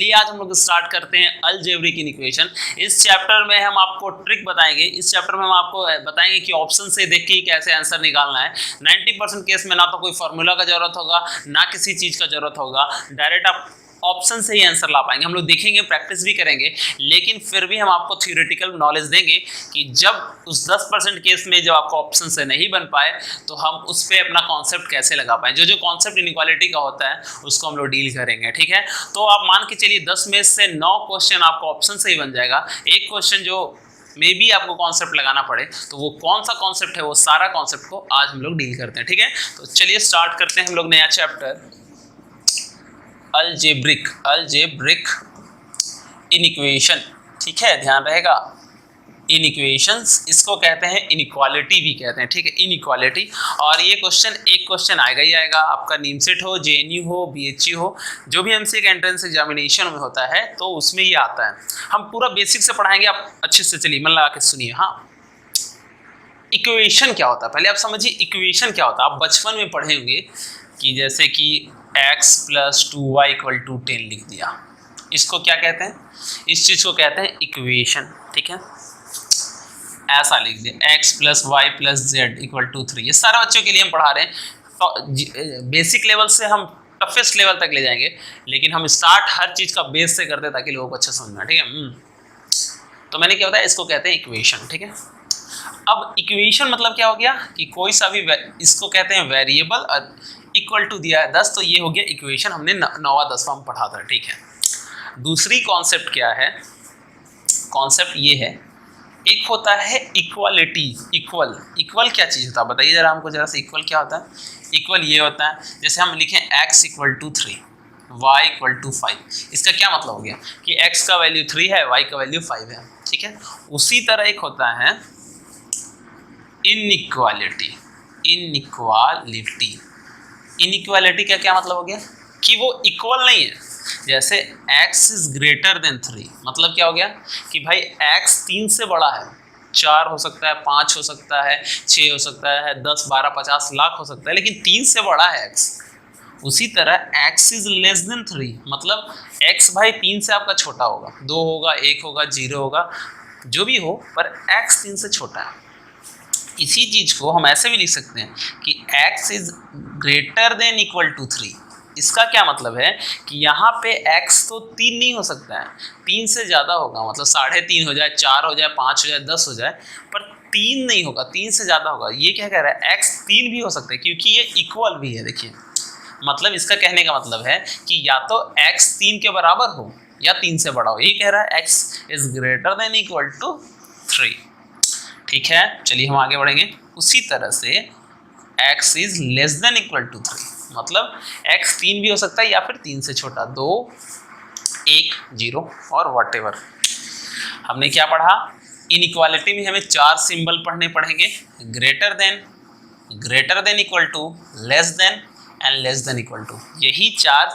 चलिए आज हम लोग स्टार्ट करते हैं अलजेब्रिक इक्वेशन। इस चैप्टर में हम आपको ट्रिक बताएंगे। इस चैप्टर में हम आपको बताएंगे कि ऑप्शन से देख के ही कैसे आंसर निकालना है। 90% केस में ना तो कोई फॉर्मूला का जरूरत होगा, ना किसी चीज का जरूरत होगा, डायरेक्ट आप ऑप्शन से ही आंसर ला पाएंगे। हम लोग देखेंगे, प्रैक्टिस भी करेंगे, लेकिन फिर भी हम आपको थ्योरेटिकल नॉलेज देंगे कि जब उस 10% केस में जब आपको ऑप्शन से नहीं बन पाए तो हम उस पर अपना कॉन्सेप्ट कैसे लगा पाए। जो कॉन्सेप्ट इनइक्वालिटी का होता है उसको हम लोग डील करेंगे, ठीक है। तो आप मान के चलिए 10 में से 9 क्वेश्चन आपको ऑप्शन से ही बन जाएगा। एक क्वेश्चन जो मे बी आपको कॉन्सेप्ट लगाना पड़े, तो वो कौन सा कॉन्सेप्ट है, वो सारा कॉन्सेप्ट को आज हम लोग डील करते हैं, ठीक है। तो चलिए स्टार्ट करते हैं हम लोग नया चैप्टर अलजेब्रिक इनइक्वेशन, ठीक है, ध्यान रहेगा। इनइक्वेशंस इसको कहते हैं, इनइक्वालिटी भी कहते हैं, ठीक है, इनइक्वालिटी। और ये एक क्वेश्चन आएगा ही आएगा, आपका नीमसेट हो, जेएनयू हो, बीएचयू हो, जो भी एमसीए का एंट्रेंस एग्जामिनेशन में होता है तो उसमें ये आता है। हम पूरा बेसिक से पढ़ाएंगे, आप अच्छे से चलिए मन लगा के सुनिए। हाँ, इक्वेशन क्या होता है पहले आप समझिए। इक्वेशन क्या होता है, आप बचपन में पढ़े होंगे कि जैसे कि x + 2y = 10 लिख दिया, इसको क्या कहते हैं, इस चीज को कहते हैं इक्वेशन, ठीक है। ऐसा लिख दिया x + y + z = 3। ये सारे बच्चों के लिए हम पढ़ा रहे हैं, तो बेसिक लेवल से हम टफेस्ट लेवल तक ले जाएंगे, लेकिन हम स्टार्ट हर चीज का बेस से करते हैं ताकि लोगों को अच्छा समझ में, ठीक है। तो मैंने क्या बताया, इसको कहते हैं इक्वेशन, ठीक है। अब इक्वेशन मतलब क्या हो गया कि कोई सा भी, इसको कहते हैं वेरिएबल, इक्वल टू दिया है 10, तो ये हो गया इक्वेशन। हमने 9वां 10वां में पढ़ा था, ठीक है। दूसरी कॉन्सेप्ट क्या है, कॉन्सेप्ट ये है, एक होता है इक्वालिटी। इक्वल क्या चीज़ होता है बताइए जरा हमको, जरा से इक्वल क्या होता है। इक्वल ये होता है जैसे हम लिखें x = 3, y = 5। इसका क्या मतलब हो गया कि x का वैल्यू 3 है, y का वैल्यू 5 है, ठीक है। उसी तरह एक होता है इनइक्वालिटी। इनइक्वालिटी का क्या मतलब हो गया कि वो इक्वल नहीं है। जैसे x > 3, मतलब क्या हो गया कि भाई x 3 से बड़ा है, 4 हो सकता है, 5 हो सकता है, 6 हो सकता है, 10, 12, 50 लाख हो सकता है, लेकिन 3 से बड़ा है x। उसी तरह x < 3, मतलब x भाई 3 से आपका छोटा होगा, 2 होगा, 1 होगा, 0 होगा, जो भी हो, पर x 3 से छोटा है। इसी चीज को हम ऐसे भी लिख सकते हैं कि x > 3। इसका क्या मतलब है कि यहाँ पे x तो 3 नहीं हो सकता है, 3 से ज़्यादा होगा, मतलब 3.5 हो जाए, 4 हो जाए, 5 हो जाए, 10 हो जाए, पर 3 नहीं होगा, 3 से ज़्यादा होगा। ये क्या कह रहा है, x 3 भी हो सकता है क्योंकि ये इक्वल भी है। देखिए, मतलब इसका कहने का मतलब है कि या तो x 3 के बराबर हो या 3 से बड़ा हो। ये कह रहा है x > 3, ठीक है। चलिए हम आगे बढ़ेंगे। उसी तरह से x < 3, मतलब x 3 भी हो सकता है या फिर 3 से छोटा, 2, 1, 0 और व्हाटएवर। हमने क्या पढ़ा, इनइक्वालिटी में हमें 4 सिंबल पढ़ने पड़ेंगे, greater than, equal to, less than and less than equal to. यही 4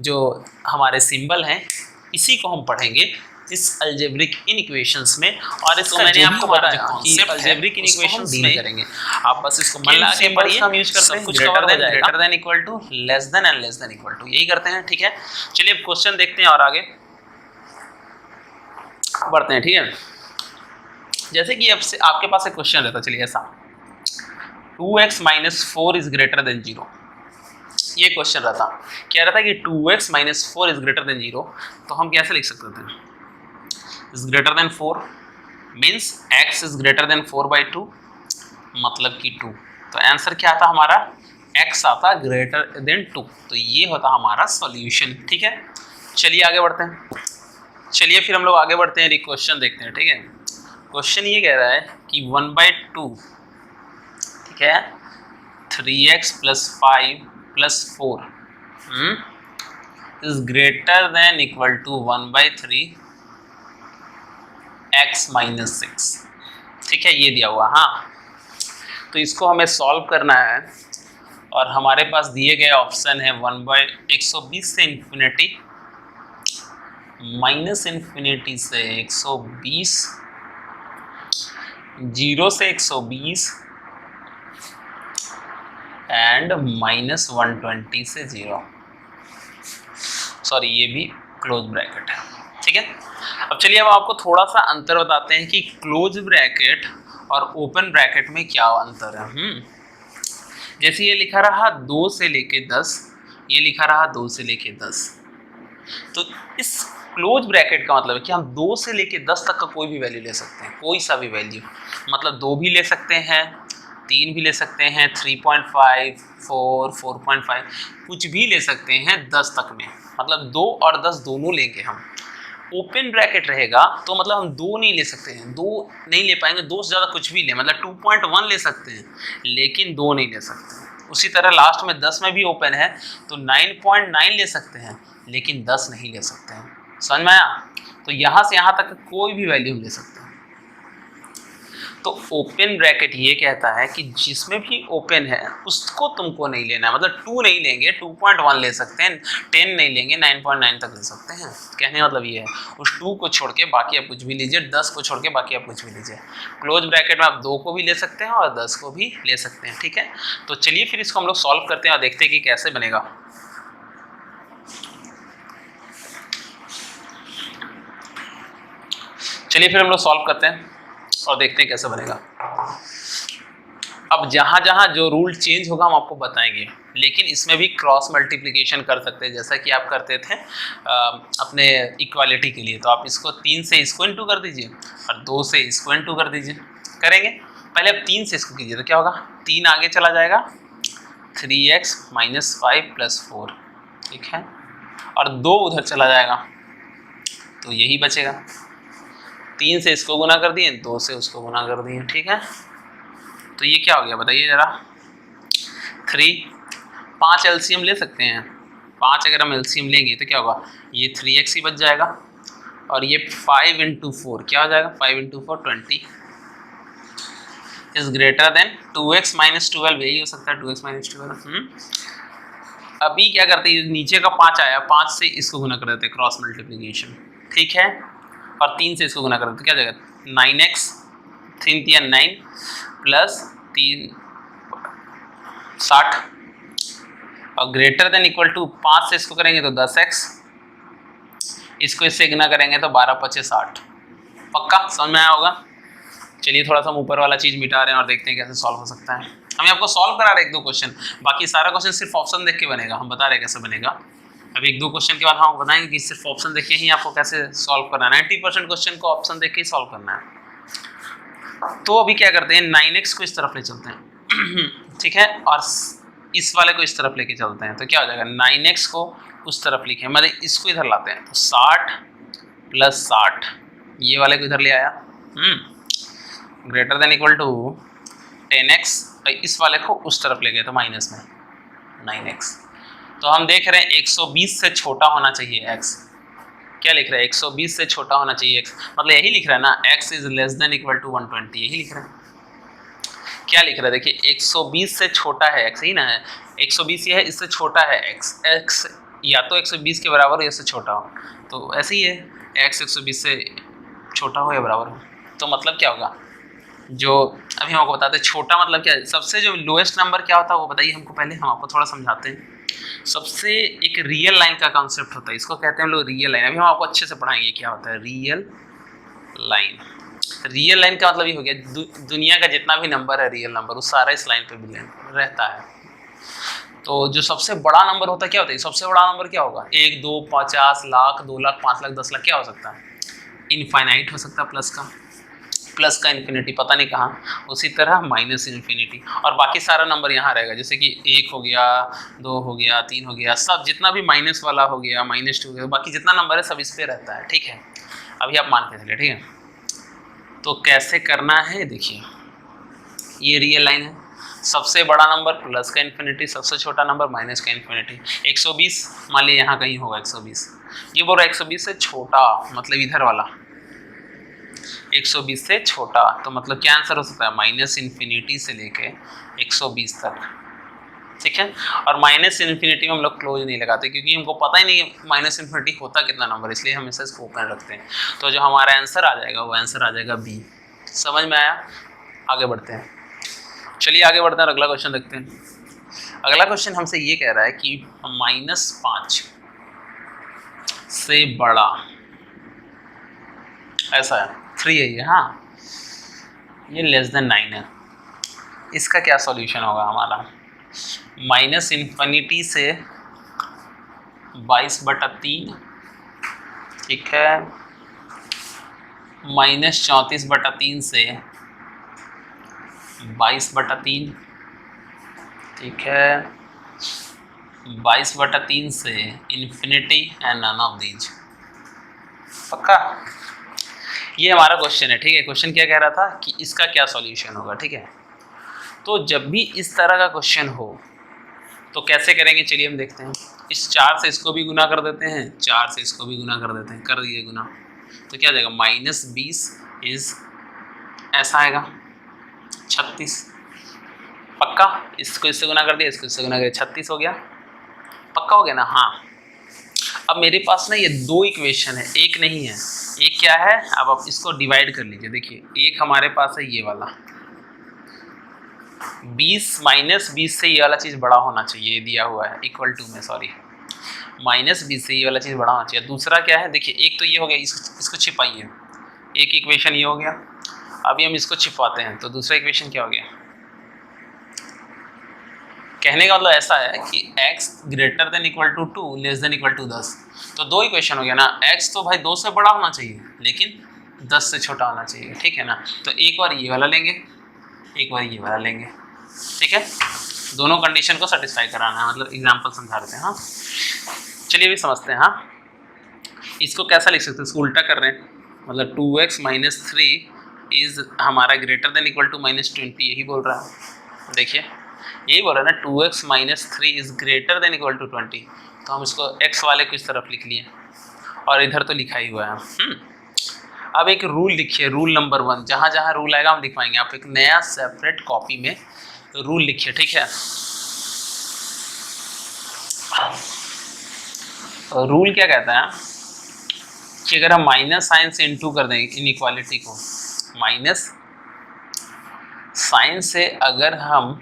जो हमारे सिंबल हैं, इसी को हम पढ़ेंगे इस अलजेब्रिक इनइक्वेशंस में। और इसको मैंने आपको बताया कि अलजेब्रिक इनइक्वेशंस में करेंगे, आप बस इसको मन लगा के पढ़िए, हम यूज करते हैं कुछ greater than, equal to, less than and less than equal to, यही करते हैं, ठीक है। चलिए अब क्वेश्चन देखते हैं और आगे बढ़ते हैं, ठीक है। जैसे कि अब से आपके पास एक क्वेश्चन रहता, चलिए ऐसा, 2x - 4 > 0। ये क्वेश्चन रहता, क्या रहता कि 2x - 4 > 0, तो हम कैसे लिख सकते थे, > 4 मीन्स x > 4/2, मतलब कि 2। तो आंसर क्या आता हमारा, x आता <2। तो ये होता हमारा सॉल्यूशन, ठीक है। चलिए आगे बढ़ते हैं। चलिए फिर हम लोग आगे बढ़ते हैं, क्वेश्चन देखते हैं, ठीक है। क्वेश्चन ये कह रहा है कि 1/2, ठीक है, 3x + 5 + 4 > 1/3 x - 6, ठीक है, ये दिया हुआ। हाँ, तो इसको हमें सॉल्व करना है और हमारे पास दिए गए ऑप्शन है 1/120 से इन्फिनिटी, -∞ से 120, 0 से 120 एंड -120 से 0। सॉरी, ये भी क्लोज ब्रैकेट है। ठीक है, अब चलिए अब आपको थोड़ा सा अंतर बताते हैं कि क्लोज ब्रैकेट और ओपन ब्रैकेट में क्या अंतर है। जैसे ये लिखा रहा 2 से लेके 10, ये लिखा रहा 2 से लेके 10, तो इस क्लोज ब्रैकेट का मतलब है कि हम 2 से लेके 10 तक का कोई भी वैल्यू ले सकते हैं, कोई सा भी वैल्यू, मतलब 2 भी ले सकते हैं, 3 भी ले सकते हैं, 3.5, 4, 4.5, कुछ भी ले सकते हैं 10 तक में, मतलब 2 और 10 दोनों लेंगे हम। ओपन ब्रैकेट रहेगा तो मतलब हम 2 नहीं ले सकते हैं, 2 नहीं ले पाएंगे, 2 से ज़्यादा कुछ भी ले, मतलब 2.1 ले सकते हैं लेकिन 2 नहीं ले सकते। उसी तरह लास्ट में 10 में भी ओपन है तो 9.9 ले सकते हैं लेकिन 10 नहीं ले सकते हैं। समझ में आया? तो यहाँ से यहाँ तक कोई भी वैल्यू हम ले सकते हैं। तो ओपन ब्रैकेट ये कहता है कि जिसमें भी ओपन है उसको तुमको नहीं लेना है, मतलब 2 नहीं लेंगे, 2.1 ले सकते हैं, 10 नहीं लेंगे, 9.9 तक ले सकते हैं। कहने मतलब ये है उस 2 को छोड़ के बाकी आप कुछ भी लीजिए, 10 को छोड़ के बाकी आप कुछ भी लीजिए। क्लोज ब्रैकेट में आप 2 को भी ले सकते हैं और 10 को भी ले सकते हैं। ठीक है, तो चलिए फिर इसको हम लोग सॉल्व करते हैं और देखते हैं कि कैसे बनेगा। चलिए फिर हम लोग सॉल्व करते हैं और देखते हैं कैसे बनेगा। अब जहां जहां जो रूल चेंज होगा हम आपको बताएंगे, लेकिन इसमें भी क्रॉस मल्टीप्लिकेशन कर सकते हैं जैसा कि आप करते थे अपने इक्वालिटी के लिए। तो आप इसको 3 से इसको इंटू कर दीजिए और 2 से इसको इंटू कर दीजिए। करेंगे पहले आप 3 से इसको कीजिए तो क्या होगा, 3 आगे चला जाएगा, 3x - 5 + 4, ठीक है, और 2 उधर चला जाएगा तो यही बचेगा। 3 से इसको गुना कर दिए, 2 से उसको गुना कर दिए। ठीक है, तो ये क्या हो गया बताइए जरा, 3, 5 एलसीएम ले सकते हैं, 5 अगर हम एलसीएम लेंगे तो क्या होगा, ये 3x ही बच जाएगा और ये 5 × 4 क्या हो जाएगा, 5 × 4 20 इज ग्रेटर देन 2x - 12, यही हो सकता है 2x - 12। अभी क्या करते हैं, नीचे का 5 आया, 5 से इसको गुना कर देते हैं, क्रॉस मल्टीप्लिकेशन। ठीक है, और 3 से इसको गुना कर देते क्या हो जाएगा, 9x, 3 × 9 + 3 60 और ग्रेटर देन इक्वल टू 5 से इसको करेंगे तो 10x, इसको इससे गुना करेंगे तो 12 × 5 = 60। पक्का समझ में आया होगा? चलिए थोड़ा सा हम ऊपर वाला चीज़ मिटा रहे हैं और देखते हैं कैसे सॉल्व हो सकता है। हम आपको सॉल्व करा रहे हैं 1-2 क्वेश्चन, बाकी सारा क्वेश्चन सिर्फ ऑप्शन देख के बनेगा, हम बता रहे हैं कैसे बनेगा। अभी 1-2 क्वेश्चन के बाद हम बताएंगे कि सिर्फ ऑप्शन देख के ही आपको कैसे सॉल्व करना है। 90% क्वेश्चन को ऑप्शन देख के ही सॉल्व करना है। तो अभी क्या करते हैं, 9x को इस तरफ ले चलते हैं ठीक है, और इस वाले को इस तरफ लेके चलते हैं तो क्या हो जाएगा, 9x को उस तरफ लिखे, मतलब इसको इधर लाते हैं तो 60 + 60, ये वाले को इधर ले आया, greater than equal to 10x, इस वाले को उस तरफ ले गए तो माइनस में 9x। तो हम देख रहे हैं 120 से छोटा होना चाहिए x, क्या लिख रहा है, 120 से छोटा होना चाहिए x, मतलब यही लिख रहा है ना, x = 120, यही लिख रहा है। क्या लिख रहा है देखिए, 120 से छोटा है x, ही ना है, 120 ये है, इससे छोटा है x या तो 120 के बराबर हो या इससे छोटा हो, तो ऐसे ही है, x 120 से छोटा हो या बराबर हो, तो मतलब क्या होगा, जो अभी हम आपको बताते हैं छोटा मतलब क्या है, सबसे जो लोएस्ट नंबर क्या होता है वो बताइए हमको, पहले हम आपको थोड़ा समझाते हैं। सबसे एक रियल लाइन का कॉन्सेप्ट होता है, इसको कहते हैं हम लोग रियल लाइन, अभी हम आपको अच्छे से पढ़ाएंगे क्या होता है रियल लाइन। रियल लाइन का मतलब ये हो गया, दुनिया का जितना भी नंबर है रियल नंबर, वो सारा इस लाइन पे भी रहता है। तो जो सबसे बड़ा नंबर होता है क्या होता है, सबसे बड़ा नंबर क्या होगा, 1, 2, 50 लाख, 2 लाख, 5 लाख, 10 लाख, क्या हो सकता है, इनफाइनाइट हो सकता है, प्लस का इन्फिनिटी पता नहीं कहाँ, उसी तरह माइनस इन्फिनिटी, और बाकी सारा नंबर यहाँ रहेगा, जैसे कि 1 हो गया, 2 हो गया, 3 हो गया, सब जितना भी माइनस वाला हो गया, -2 हो गया, बाकी जितना नंबर है सब इस पे रहता है। ठीक है, अभी आप मान के चलिए, ठीक है, तो कैसे करना है देखिए, ये रियल लाइन है, सबसे बड़ा नंबर प्लस का इन्फिनिटी, सबसे छोटा नंबर माइनस का इन्फिनिटी। 120 मान लीजिए यहाँ कहीं होगा 120, ये बोल रहा है 120 से छोटा, मतलब इधर वाला 120 से छोटा, तो मतलब क्या आंसर हो सकता है, -इन्फिनिटी से लेके 120 तक। ठीक है, और -इन्फिनिटी में हम लोग क्लोज नहीं लगाते क्योंकि हमको पता ही नहीं -इन्फिनिटी होता कितना नंबर, इसलिए हम इसे इसको ओपन रखते हैं। तो जो हमारा आंसर आ जाएगा वो आंसर आ जाएगा बी। समझ में आया? आगे बढ़ते हैं, चलिए आगे बढ़ते हैं, अगला क्वेश्चन देखते हैं। अगला क्वेश्चन हमसे ये कह रहा है कि -5 से बड़ा, ऐसा है 3 है ये, हाँ ये लेस देन 9 है। इसका क्या सॉल्यूशन होगा हमारा, -∞ से 22/3, ठीक है, -34/3 से 22/3, ठीक है, 22/3 से infinity and none of these. पक्का, ये हमारा क्वेश्चन है, ठीक है। क्वेश्चन क्या कह रहा था कि इसका क्या सॉल्यूशन होगा, ठीक है। तो जब भी इस तरह का क्वेश्चन हो तो कैसे करेंगे, चलिए हम देखते हैं। इस 4 से इसको भी गुना कर देते हैं, 4 से इसको भी गुना कर देते हैं, कर दिए गुना, तो क्या आ जाएगा, -20 इज ऐसा आएगा 36। पक्का, इसको इससे गुना कर दिया, इसको इससे गुना कर दिया, 36 हो गया। पक्का हो गया ना, हाँ। अब मेरे पास ना ये 2 इक्वेशन है, एक नहीं है। एक क्या है, अब आप इसको डिवाइड कर लीजिए। देखिए एक हमारे पास है ये वाला 20 -20 से ये वाला चीज़ बड़ा होना चाहिए, ये दिया हुआ है इक्वल टू में, सॉरी -20 से ये वाला चीज़ बड़ा होना चाहिए। दूसरा क्या है, देखिए एक तो ये हो गया, इसको छिपाइए, एक इक्वेशन ये हो गया। अभी हम इसको छिपाते हैं, तो दूसरा इक्वेशन क्या हो गया। कहने का मतलब ऐसा है कि x greater than equal to 2 less than equal to 10, तो 2 इक्वेशन हो गया ना। x तो भाई 2 से बड़ा होना चाहिए लेकिन 10 से छोटा होना चाहिए, ठीक है ना। तो एक बार ये वाला लेंगे, एक बार ये वाला लेंगे, ठीक है। दोनों कंडीशन को सेटिस्फाई कराना है, मतलब एग्जाम्पल समझा देते हैं। हाँ चलिए अभी समझते हैं। हाँ इसको कैसा लिख सकते हैं, इसको उल्टा कर रहे हैं, मतलब 2x - 3 इज हमारा ग्रेटर देन इक्वल टू -20, यही बोल रहा है। देखिए यही बोल रहा है ना, 2x - 3 is greater than equal to 20, तो हम इसको x वाले को इस तरफ लिख लिए और इधर तो लिखा ही हुआ है। अब एक रूल लिखिए, रूल नंबर 1, जहाँ जहाँ रूल आएगा हम लिखवाएंगे। आप एक नया सेपरेट कॉपी में रूल लिखिए, ठीक है। रूल क्या कहता है कि अगर हम माइनस साइन से इनटू कर देंगे इनइक्वालिटी को, माइनस साइन से अगर हम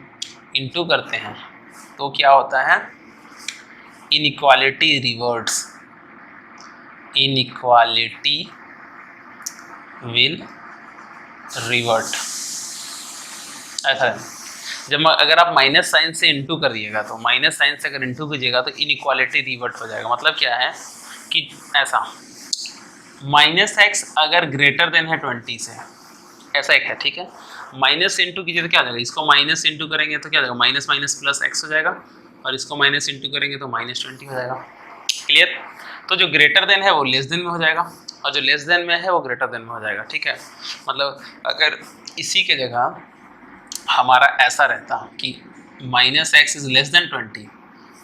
इनटू करते हैं तो क्या होता है, inequality reverts, inequality will revert. ऐसा है, जब अगर आप माइनस साइन से इनटू करिएगा, तो माइनस साइन से अगर इनटू कीजिएगा तो इनइक्वालिटी रिवर्ट हो जाएगा। मतलब क्या है कि ऐसा -x अगर ग्रेटर देन है 20 से, ऐसा एक है, ठीक है। माइनस इंटू कीजिए तो क्या आ जाएगा, इसको माइनस इंटू करेंगे तो क्या आ जाएगा, माइनस माइनस प्लस x हो जाएगा, और इसको माइनस इंटू करेंगे तो -20 हो जाएगा। क्लियर। तो जो ग्रेटर देन है वो लेस देन में हो जाएगा, और जो लेस देन में है वो ग्रेटर देन में हो जाएगा, ठीक है। मतलब अगर इसी के जगह हमारा ऐसा रहता कि -x इज लेस देन 20,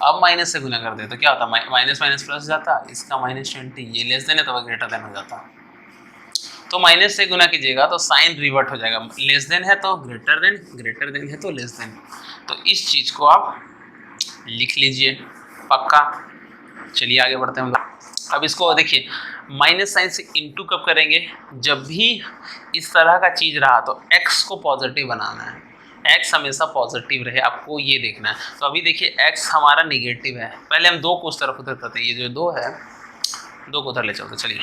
अब माइनस से गुना कर दे तो क्या होता, माइनस माइनस प्लस जाता, इसका -20, ये लेस देन है तो वह ग्रेटर देन हो जाता। तो माइनस से गुना कीजिएगा तो साइन रिवर्ट हो जाएगा, लेस देन है तो ग्रेटर देन, ग्रेटर देन है तो लेस देन। तो इस चीज़ को आप लिख लीजिए, पक्का। चलिए आगे बढ़ते हैं हम लोग। अब इसको देखिए, माइनस साइन से इनटू कब करेंगे, जब भी इस तरह का चीज़ रहा तो x को पॉजिटिव बनाना है, x हमेशा पॉजिटिव रहे, आपको ये देखना है। तो अभी देखिए x हमारा निगेटिव है, पहले हम 2 को उस तरफ उधर करते हैं, ये जो 2 है 2 को उधर ले चलते, चलिए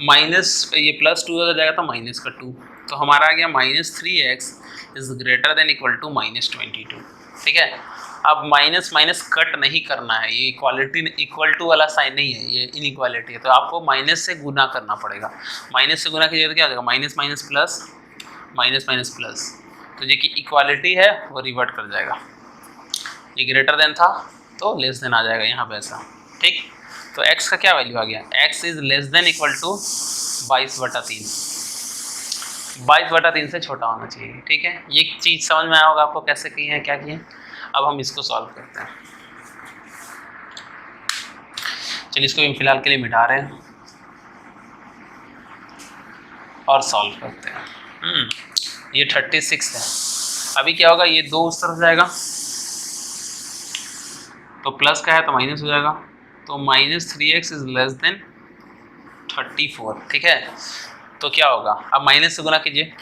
माइनस ये +2 हो जाएगा तो -2, तो हमारा आ गया -3x is greater than equal to -22, ठीक है। अब माइनस माइनस कट नहीं करना है, ये इक्वालिटी इक्वल टू वाला साइन नहीं है, ये इनइक्वालिटी है, तो आपको माइनस से गुना करना पड़ेगा। माइनस से गुना कीजिए तो क्या हो जाएगा, minus minus plus, minus minus plus, तो ये कि इक्वालिटी है वो रिवर्ट कर जाएगा। ये ग्रेटर देन था तो लेस देन आ जाएगा यहाँ पे ऐसा, ठीक। तो x का क्या वैल्यू आ गया, x is less than equal to 22/3, 22/3 से छोटा होना चाहिए, ठीक है। ये चीज़ समझ में आया होगा आपको, कैसे की है, क्या किए। अब हम इसको सॉल्व करते हैं। चलिए इसको हम फिलहाल के लिए मिटा रहे हैं और सॉल्व करते हैं। ये 36 है। अभी क्या होगा, ये 2 उस तरफ जाएगा तो प्लस का है तो माइनस हो जाएगा, तो -3x इज लेस देन 34, ठीक है। तो क्या होगा, अब माइनस से गुना कीजिए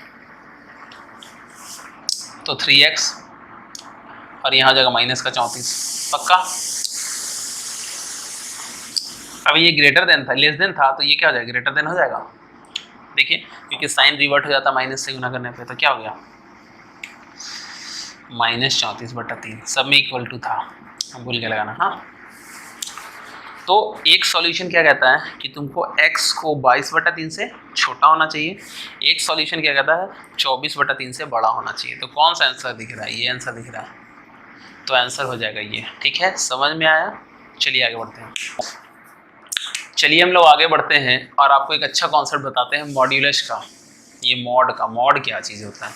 तो 3x, और यहाँ हो जाएगा -34, पक्का। अब ये ग्रेटर देन था, लेस देन था, तो ये क्या हो जाएगा, ग्रेटर देन हो जाएगा। देखिए क्योंकि साइन रिवर्ट हो जाता माइनस से गुना करने पे, तो क्या हो गया -34/3, सब में इक्वल टू था, हम भूल के लगाना। हाँ, तो एक सॉल्यूशन क्या कहता है कि तुमको x को 22/3 से छोटा होना चाहिए, एक सॉल्यूशन क्या कहता है 24/3 से बड़ा होना चाहिए। तो कौन सा आंसर दिख रहा है, ये आंसर दिख रहा है, तो आंसर हो जाएगा ये। ठीक है, समझ में आया? चलिए आगे बढ़ते हैं। चलिए हम लोग आगे बढ़ते हैं और आपको एक अच्छा कॉन्सेप्ट बताते हैं मॉड्यूलस का। ये मॉड का, मॉड क्या चीज़ होता है,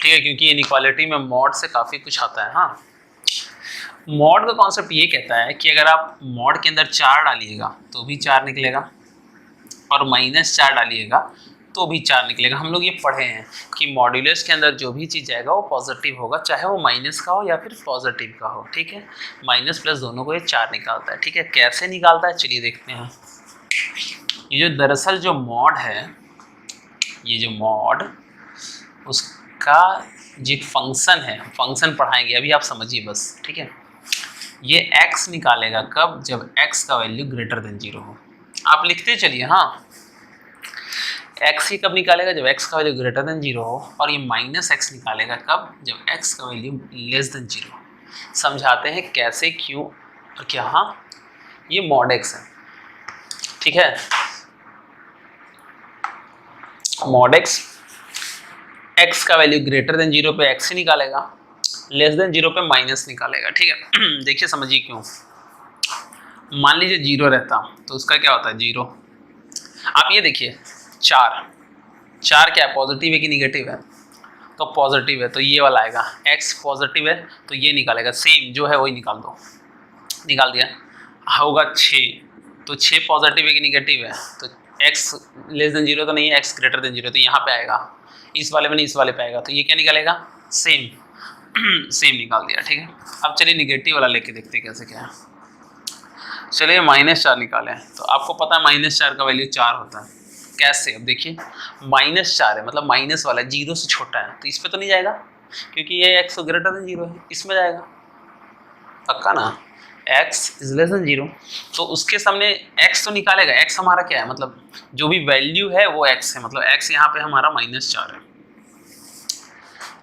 ठीक है, क्योंकि इनइक्वालिटी में मॉड से काफ़ी कुछ आता है। हाँ, मॉड का कॉन्सेप्ट ये कहता है कि अगर आप मॉड के अंदर 4 डालिएगा तो भी 4 निकलेगा, और -4 डालिएगा तो भी 4 निकलेगा। हम लोग ये पढ़े हैं कि मॉड्यूलस के अंदर जो भी चीज़ जाएगा वो पॉजिटिव होगा, चाहे वो माइनस का हो या फिर पॉजिटिव का हो। ठीक है, माइनस प्लस दोनों को ये 4 निकालता है। ठीक है, कैसे निकालता है चलिए देखते हैं। ये जो दरअसल जो मॉड है, ये जो मॉड, उसका जो एक फंक्शन है, फंक्शन पढ़ाएंगे अभी, आप समझिए बस। ठीक है, ये x निकालेगा कब, जब x का वैल्यू ग्रेटर देन 0 हो। आप लिखते चलिए। हाँ, x ही कब निकालेगा, जब x का वैल्यू ग्रेटर देन 0 हो, और ये -x निकालेगा कब, जब x का वैल्यू लेस देन 0 हो। समझाते हैं कैसे, क्यों और क्या। हाँ, ये मॉड x है। ठीक है, मॉड x, x का वैल्यू ग्रेटर देन 0 पे x ही निकालेगा, लेस देन 0 पे माइनस निकालेगा। ठीक है, देखिए समझिए क्यों। मान लीजिए 0 रहता तो उसका क्या होता है 0। आप ये देखिए 4 क्या है, पॉजिटिव है कि निगेटिव है, तो पॉजिटिव है, तो ये वाला आएगा। x पॉजिटिव है तो ये निकालेगा, सेम जो है वही निकाल दो, निकाल दिया। होगा 6, तो 6 पॉजिटिव है कि निगेटिव है, तो x लेस देन 0 तो नहीं है, x ग्रेटर देन 0, तो यहाँ पे आएगा, इस वाले में नहीं इस वाले पे आएगा, तो ये क्या निकालेगा, सेम। सेम निकाल दिया। ठीक है, अब चलिए निगेटिव वाला लेके देखते हैं कैसे क्या है। चलिए -4 निकालें, तो आपको पता है -4 का वैल्यू 4 होता है। कैसे, अब देखिए -4 है, मतलब माइनस वाला 0 से छोटा है, तो इस पे तो नहीं जाएगा क्योंकि ये x ग्रेटर देन 0 है, इसमें जाएगा पक्का ना, x इज लेस देन 0, तो उसके सामने x तो निकालेगा। x हमारा क्या है, मतलब जो भी वैल्यू है वो x है, मतलब x यहाँ पे हमारा -4 है।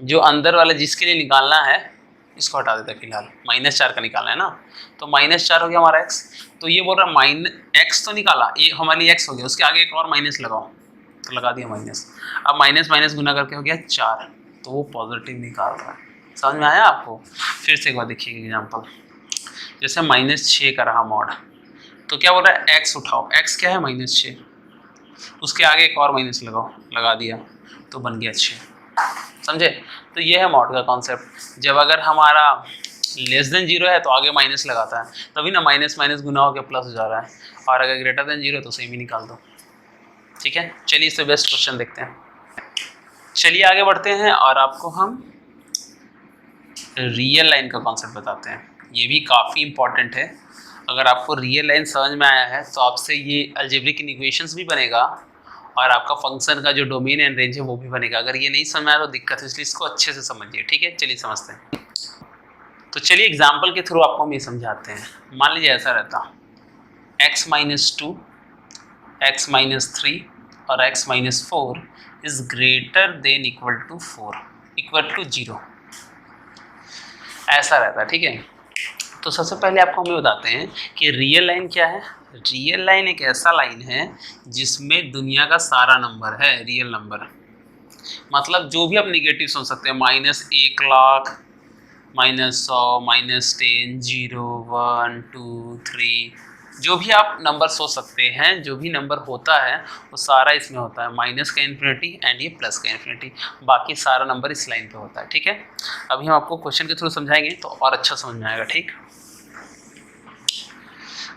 जो अंदर वाला जिसके लिए निकालना है इसको हटा देते हैं फिलहाल, -4 का निकालना है ना, तो -4 हो गया हमारा x। तो ये बोल रहा है x तो निकाला, ये हमारे लिए x हो गया, उसके आगे एक और माइनस लगाओ, तो लगा दिया माइनस। अब माइनस माइनस गुना करके हो गया 4, तो वो पॉजिटिव निकाल रहा है। समझ में आया आपको? फिर से एक बार देखिए एग्जाम्पल, जैसे -6 का रहा मॉड, तो क्या बोल रहा है x उठाओ, x क्या है -6, उसके आगे एक और माइनस लगाओ, लगा दिया, तो बन गया 6। समझे? तो ये है मॉड का कॉन्सेप्ट। जब अगर हमारा लेस देन 0 है तो आगे माइनस लगाता है, तभी ना माइनस माइनस गुना होकर प्लस हो जा रहा है, और अगर ग्रेटर देन 0 तो सेम ही निकाल दो। ठीक है, चलिए इससे बेस्ट क्वेश्चन देखते हैं। चलिए आगे बढ़ते हैं और आपको हम रियल लाइन का कॉन्सेप्ट बताते हैं। ये भी काफ़ी इंपॉर्टेंट है। अगर आपको रियल लाइन समझ में आया है तो आपसे ये अलजेब्रिक इक्वेशंस भी बनेगा, और आपका फंक्शन का जो डोमेन एंड रेंज है वो भी बनेगा। अगर ये नहीं समझ में आया तो दिक्कत है, इसलिए इसको अच्छे से समझिए। ठीक है, चलिए समझते हैं। तो चलिए एग्जाम्पल के थ्रू आपको हम ये समझाते हैं। मान लीजिए ऐसा रहता x - 2, x - 3 और x - 4 is greater than equal to 4 equal to 0, ऐसा रहता है। ठीक है, तो सबसे पहले आपको हम ये बताते हैं कि रियल लाइन क्या है। रियल लाइन एक ऐसा लाइन है जिसमें दुनिया का सारा नंबर है रियल नंबर, मतलब जो भी आप निगेटिव सोच सकते हैं, -1 लाख, -100, -10, 0, 1, 2, 3, जो भी आप नंबर सोच सकते हैं, जो भी नंबर होता है वो सारा इसमें होता है, माइनस का इन्फिनिटी एंड ये प्लस का इन्फिनिटी, बाकी सारा नंबर इस लाइन पे होता है। ठीक है, अभी हम आपको क्वेश्चन के थ्रू समझाएंगे तो और अच्छा समझ में आएगा। ठीक,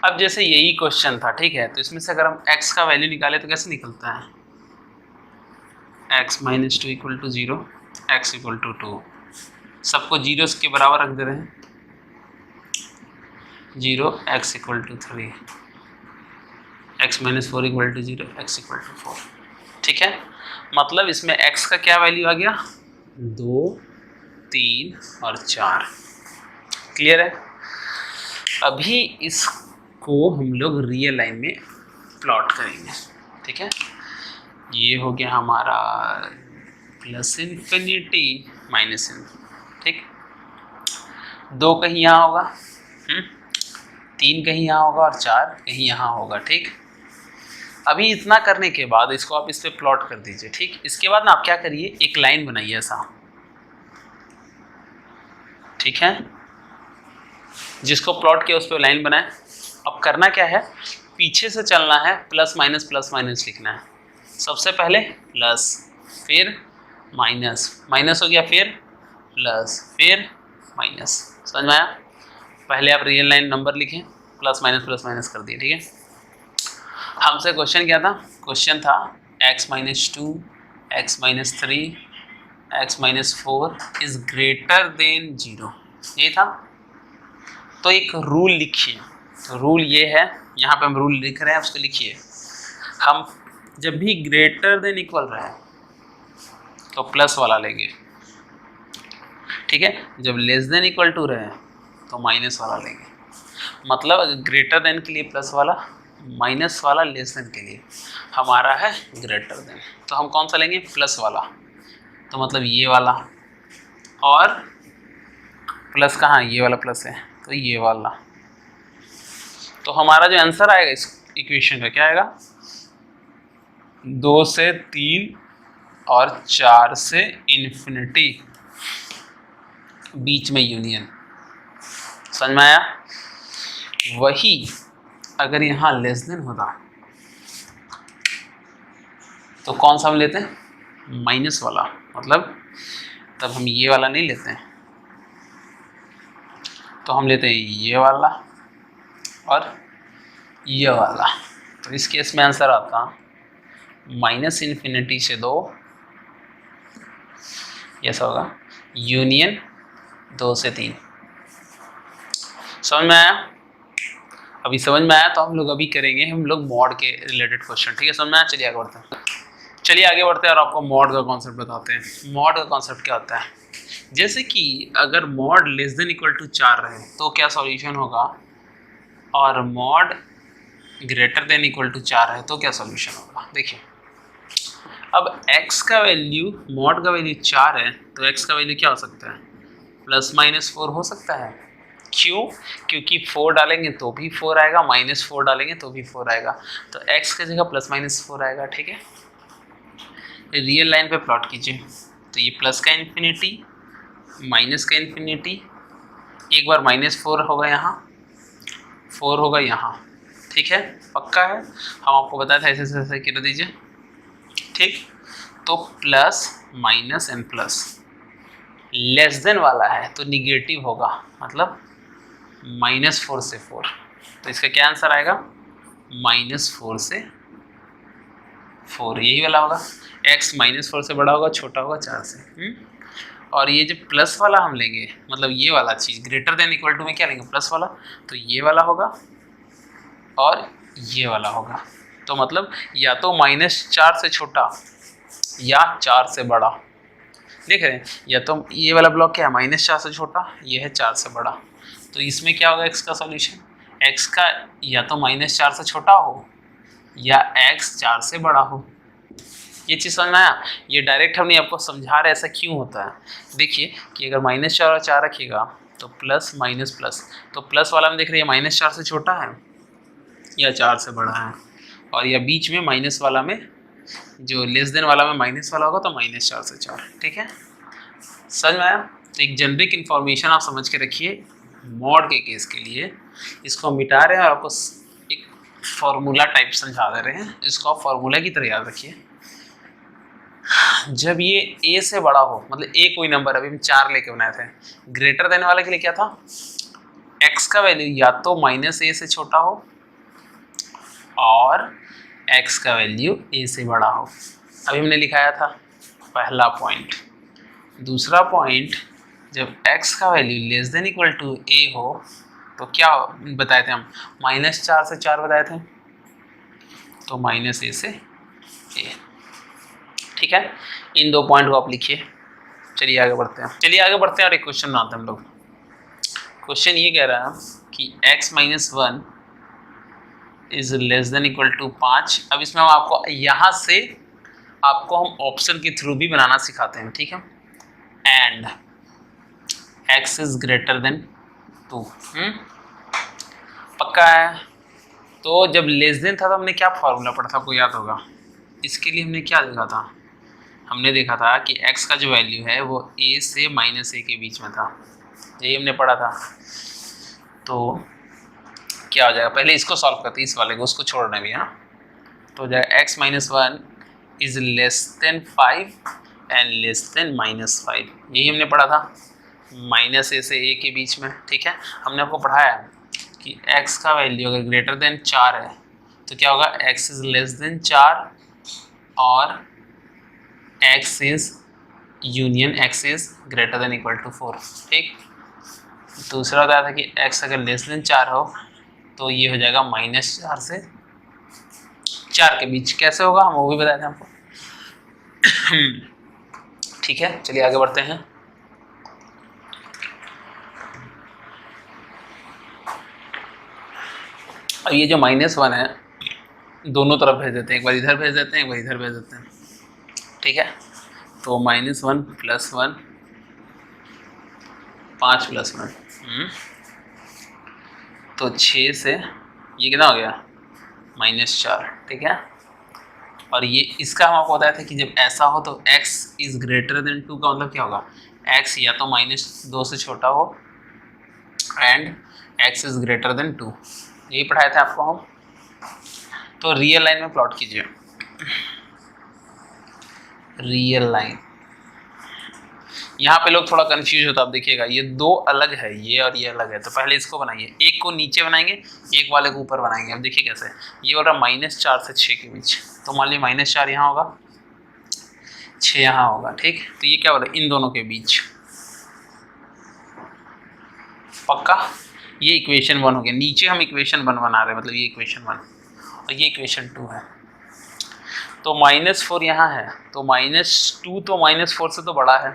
अब जैसे यही क्वेश्चन था, ठीक है, तो इसमें से अगर हम x का वैल्यू निकाले तो कैसे निकलता है, x - 2 equal to 0, x equal to 2, सबको 0 के बराबर रख दे रहे हैं, 0, x equal to 3, x - 4 equal to 0, x equal to 4। ठीक है, मतलब इसमें x का क्या वैल्यू आ गया, 2, 3 और 4। क्लियर है? अभी इस को हम लोग रियल लाइन में प्लॉट करेंगे। ठीक है, ये हो गया हमारा प्लस इन्फिनिटी माइनस इन्फिनिटी। ठीक, 2 कहीं यहाँ होगा, 3 कहीं यहाँ होगा और 4 कहीं यहाँ होगा। ठीक, अभी इतना करने के बाद इसको आप इस पे प्लॉट कर दीजिए। ठीक, इसके बाद ना आप क्या करिए, एक लाइन बनाइए ऐसा। ठीक है, जिसको प्लॉट किया उस पर लाइन बनाए। अब करना क्या है, पीछे से चलना है, प्लस माइनस लिखना है। सबसे पहले प्लस, फिर माइनस, माइनस हो गया, फिर प्लस, फिर माइनस। समझ में आया? पहले आप रियल लाइन नंबर लिखें, प्लस माइनस कर दिए। ठीक है, हमसे क्वेश्चन क्या था? क्वेश्चन था x minus 2, x minus 3, x minus 4 is greater then 0, ये था। तो एक रूल लिखिए, तो रूल ये है, यहाँ पे हम रूल लिख रहे हैं, उसको लिखिए। हम जब भी ग्रेटर देन इक्वल रहे तो प्लस वाला लेंगे। ठीक है, जब लेस देन इक्वल टू रहे तो माइनस वाला लेंगे। मतलब अगर ग्रेटर देन के लिए प्लस वाला, माइनस वाला लेस देन के लिए हमारा है ग्रेटर देन, तो हम कौन सा लेंगे? प्लस वाला। तो मतलब ये वाला, और प्लस कहाँ? ये वाला प्लस है, तो ये वाला। तो हमारा जो आंसर आएगा इस इक्वेशन का क्या आएगा? 2 से 3 और 4 से इन्फिनिटी, बीच में यूनियन। समझ में आया? वही अगर यहाँ लेस देन होता तो कौन सा हम लेते हैं? माइनस वाला। मतलब तब हम ये वाला नहीं लेते हैं, तो हम लेते हैं ये वाला और ये वाला। तो इस केस में आंसर आता माइनस इन्फिनिटी से 2, ऐसा होगा, यूनियन 2 से 3। समझ में आया? अभी समझ में आया तो हम लोग अभी करेंगे हम लोग मॉड के रिलेटेड क्वेश्चन। ठीक है, समझ में आया? चलिए आगे बढ़ते हैं। चलिए आगे बढ़ते हैं और आपको मॉड का कॉन्सेप्ट बताते हैं। मॉड का कॉन्सेप्ट क्या होता है? जैसे कि अगर mod less than equal to 4 रहे तो क्या सॉल्यूशन होगा, और mod greater than equal to 4 है तो क्या सॉल्यूशन होगा। देखिए, अब x का वैल्यू, मॉड का वैल्यू 4 है तो x का वैल्यू क्या हो सकता है? प्लस माइनस 4 हो सकता है। क्यों? क्योंकि 4 डालेंगे तो भी 4 आएगा, माइनस 4 डालेंगे तो भी 4 आएगा, तो x की जगह प्लस माइनस 4 आएगा। ठीक है, रियल लाइन पे प्लॉट कीजिए। तो ये प्लस का इन्फिनिटी, माइनस का इन्फिनिटी, एक बार माइनस 4 होगा यहाँ, 4 होगा यहाँ। ठीक है, पक्का है? हम आपको बताया था, ऐसे ऐसे कर दीजिए। ठीक, तो plus minus and plus, less than वाला है तो निगेटिव होगा, मतलब -4 से 4। तो इसका क्या आंसर आएगा? -4 से 4, यही वाला होगा। x -4 से बड़ा होगा, छोटा होगा 4 से। और ये जो प्लस वाला हम लेंगे, मतलब ये वाला चीज़ ग्रेटर देन इक्वल टू में क्या लेंगे? प्लस वाला। तो ये वाला होगा और ये वाला होगा। तो मतलब या तो -4 से छोटा या 4 से बड़ा। देख रहे हैं? या तो ये वाला ब्लॉक क्या है? -4 से छोटा, ये है 4 से बड़ा। तो इसमें क्या होगा x का सॉल्यूशन? x का या तो -4 से छोटा हो या x 4 से बड़ा हो। ये चीज़ समझ में आया? ये डायरेक्ट हमने आपको समझा रहे ऐसा क्यों होता है। देखिए कि अगर -4 और 4 रखिएगा तो प्लस माइनस प्लस, तो प्लस वाला में देख रहे हैं -4 से छोटा है या 4 से बड़ा है, और या बीच में माइनस वाला में, जो लेस देन वाला में माइनस वाला होगा तो -4 से 4। ठीक है, समझ में आया? तो एक जेनरिक इन्फॉर्मेशन आप समझ के रखिए मॉड के केस के लिए। इसको मिटा रहे हैं और आपको एक फॉर्मूला टाइप समझा दे रहे हैं, इसको आप फॉर्मूला की तरह याद रखिए। जब ये a से बड़ा हो, मतलब a कोई नंबर, अभी हम 4 लेके बनाए थे, ग्रेटर देन वाले के लिए क्या था? x का वैल्यू या तो -a से छोटा हो और x का वैल्यू a से बड़ा हो। अभी हमने लिखाया था पहला पॉइंट। दूसरा पॉइंट, जब x का value less than equal to a हो तो क्या बताए थे हम? -4 से 4 बताए थे, तो -a से a। ठीक है, इन 2 पॉइंट को आप लिखिए। चलिए आगे बढ़ते हैं। और एक क्वेश्चन बनाते हैं हम लोग। क्वेश्चन ये कह रहा है कि x -1 is less than equal to 5। अब इसमें हम आपको यहाँ से आपको हम ऑप्शन के थ्रू भी बनाना सिखाते हैं, ठीक है। And x is greater then 2, पक्का है। तो जब लेस देन था तो हमने क्या फॉर्मूला पढ़ा था, आपको याद होगा। इसके लिए हमने क्या देखा था, हमने देखा था कि x का जो वैल्यू है वो a से -a के बीच में था, यही हमने पढ़ा था। तो क्या हो जाएगा, पहले इसको सॉल्व करते हैं, इस वाले को, उसको छोड़ना भी। हाँ, तो हो जाएगा x - 1 is less then 5 and less then -5, यही हमने पढ़ा था, -a से a के बीच में, ठीक है। हमने आपको पढ़ाया कि x का वैल्यू अगर ग्रेटर देन 4 है तो क्या होगा, x इज लेस देन 4 और x is union x is greater than equal to 4, ठीक। दूसरा बताया था कि x अगर लेस देन 4 हो तो ये हो जाएगा -4 से 4 के बीच। कैसे होगा हम वो भी बताए थे आपको। ठीक है, चलिए आगे बढ़ते हैं। अब ये जो -1 है दोनों तरफ भेज देते हैं, एक बार इधर भेज देते हैं, एक बार इधर भेज देते हैं, ठीक है। तो -1 + 1 5 + 1 तो 6 से ये कितना हो गया, -4, ठीक है। और ये इसका हम आपको बताया था कि जब ऐसा हो तो x इज ग्रेटर देन 2 का मतलब क्या होगा, x या तो -2 से छोटा हो and x is greater then 2, यही पढ़ाया था आपको हम। तो रियल लाइन में प्लॉट कीजिए, रियल लाइन। यहाँ पे लोग थोड़ा कंफ्यूज होता है, आप देखिएगा ये दो अलग है, ये और ये अलग है। तो पहले इसको बनाइए, एक को नीचे बनाएंगे, एक वाले को ऊपर बनाएंगे। अब देखिए कैसे, ये हो रहा -4 से 6 के बीच, तो मान लीजिए -4 यहाँ होगा, 6 यहाँ होगा, ठीक। तो ये क्या हो रहा है, इन दोनों के बीच, पक्का। ये इक्वेशन 1 हो गया। नीचे हम इक्वेशन 1 बना रहे हैं, मतलब ये इक्वेशन 1 और ये इक्वेशन 2 है। तो -4 यहाँ है, तो -2 तो -4 से तो बड़ा है,